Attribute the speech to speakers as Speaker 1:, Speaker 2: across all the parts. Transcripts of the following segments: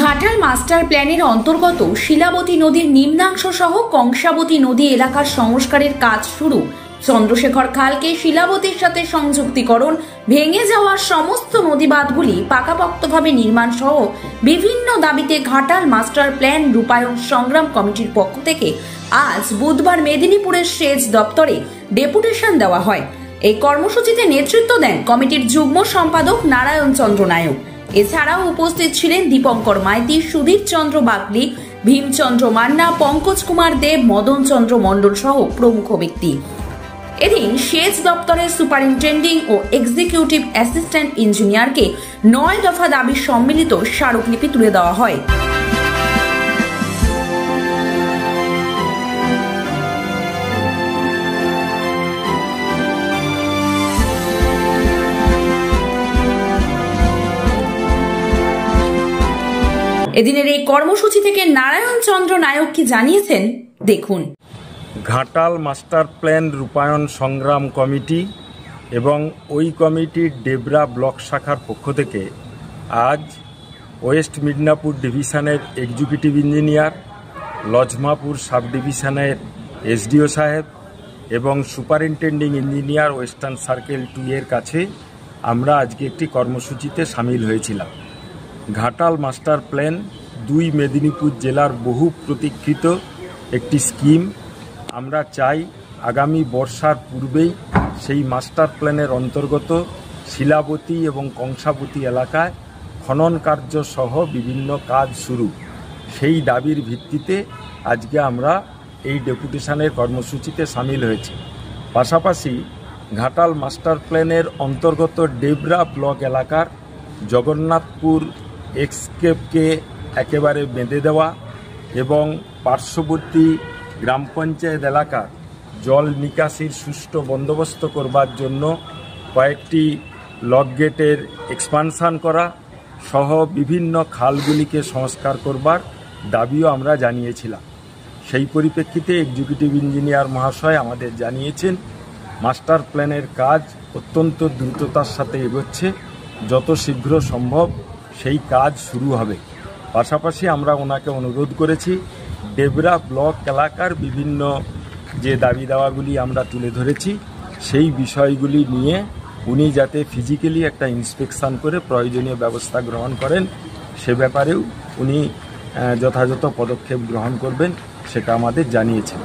Speaker 1: Ghatal master প্ল্যানের অন্তর্গত শিলাবতী নদীর নিম্নাংশ সহ কংসাবতী নদী এলাকার সংস্কারের কাজ শুরু। চন্দ্রশেখর খালকে শিলাবতীর সাথে সংযুক্তিকরণ, ভেঙে যাওয়া সমস্ত নদীবাঁধগুলি পাকাপোক্তভাবে নির্মাণ সহ বিভিন্ন দাবিতে ঘাটাল মাস্টার প্ল্যান রূপায়ণ সংগ্রাম কমিটির পক্ষ থেকে আজ বুধবার মেদিনীপুরের সেচ দপ্তরে ডেপুটেশন দেওয়া হয়। এই কর্মসূচিতে নেতৃত্ব দেন কমিটির যুগ্ম সম্পাদক নারায়ণ চন্দ্র নায়ক। এছাড়াও উপস্থিত ছিলেন দীপঙ্কর মাইতি, সুধীর চন্দ্র বাগলি, ভীমচন্দ্র মান্না, পঙ্কজ কুমার দেব, মদন চন্দ্র মণ্ডল সহ প্রমুখ ব্যক্তি। এদিন সেচ দপ্তরের সুপারিনটেন্ডিং ও এক্সিকিউটিভ অ্যাসিস্ট্যান্ট ইঞ্জিনিয়ারকে 9 দফা দাবি সম্মিলিত স্মারকলিপি তুলে দেওয়া হয়। এদিনের এই কর্মসূচি থেকে নারায়ণ চন্দ্র নায়ক কি জানিয়েছেন দেখুন।
Speaker 2: ঘাটাল মাস্টার প্ল্যান রূপায়ণ সংগ্রাম কমিটি এবং ওই কমিটির ডেবরা ব্লক শাখার পক্ষ থেকে আজ ওয়েস্ট মিদনাপুর ডিভিশনের এক্সিকিউটিভ ইঞ্জিনিয়ার, লজমাপুর সাব ডিভিশনের এসডিও সাহেব এবং সুপারিনটেন্ডিং ইঞ্জিনিয়ার ওয়েস্টার্ন সার্কেল 2 এর কাছে আমরা আজকে একটি কর্মসূচিতে সামিল হয়েছিলাম। ঘাটাল মাস্টার প্ল্যান 2 মেদিনীপুর জেলার বহু প্রতীক্ষিত একটি স্কিম। আমরা চাই আগামী বর্ষার পূর্বেই সেই মাস্টার প্ল্যানের অন্তর্গত শিলাবতী এবং কংসাবতী এলাকায় খনন কার্য সহ বিভিন্ন কাজ শুরু। সেই দাবির ভিত্তিতে আজকে আমরা এই ডেপুটেশনের কর্মসূচিতে সামিল হয়েছি। পাশাপাশি ঘাটাল মাস্টার প্ল্যানের অন্তর্গত ডেবরা ব্লক এলাকার জগন্নাথপুর এক্সকেপকে একেবারে বেঁধে দেওয়া এবং পার্শ্ববর্তী গ্রাম পঞ্চায়েত এলাকার জল নিকাশির সুষ্ঠু বন্দোবস্ত করবার জন্য কয়েকটি লক গেটের এক্সপানশন করা সহ বিভিন্ন খালগুলিকে সংস্কার করবার দাবিও আমরা জানিয়েছিলাম। সেই পরিপ্রেক্ষিতে এক্সিকিউটিভ ইঞ্জিনিয়ার মহাশয় আমাদের জানিয়েছেন মাস্টার প্ল্যানের কাজ অত্যন্ত দ্রুততার সাথে এগোচ্ছে, যত শীঘ্র সম্ভব সেই কাজ শুরু হবে। পাশাপাশি আমরা ওনাকে অনুরোধ করেছি ডেবরা ব্লক এলাকার বিভিন্ন যে দাবি দাওয়াগুলি আমরা তুলে ধরেছি সেই বিষয়গুলি নিয়ে উনি যাতে ফিজিক্যালি একটা ইন্সপেকশন করে প্রয়োজনীয় ব্যবস্থা গ্রহণ করেন, সে ব্যাপারেও উনি যথাযথ পদক্ষেপ গ্রহণ করবেন সেটা আমাদের জানিয়েছেন।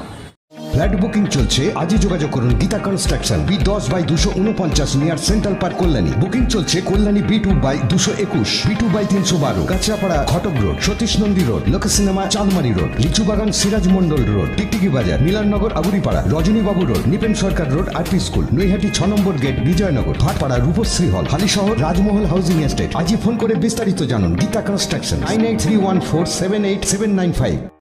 Speaker 3: ফ্ল্যাট বুকিং চলছে, আজই যোগাযোগ করুন Gita construction, B10/249 near central park, Kalyani. Booking চলছে কল্যাণী B2/221, B2/312, কাঁচরাপাড়া ঘটক রোড, সতীশ নন্দী রোড, লোক সিনেমা চাঁদমারি রোড, লিচুবাগান সিরাজ মন্ডল রোড, টিকটিকি বাজার, মিলননগর আগুরিপাড়া, রজনীবাবু রোড, নিপেন সরকার রোড, আরপি স্কুল, নৈহাটি 6 নম্বর গেট, বিজয়নগর, ভাটপাড়া, রূপশ্রী হল, হালিশহর, রাজমহল হাউজিং এস্টেট। আজই ফোন করে বিস্তারিত জানুন। গীতা কনস্ট্রাকশন 9831478795।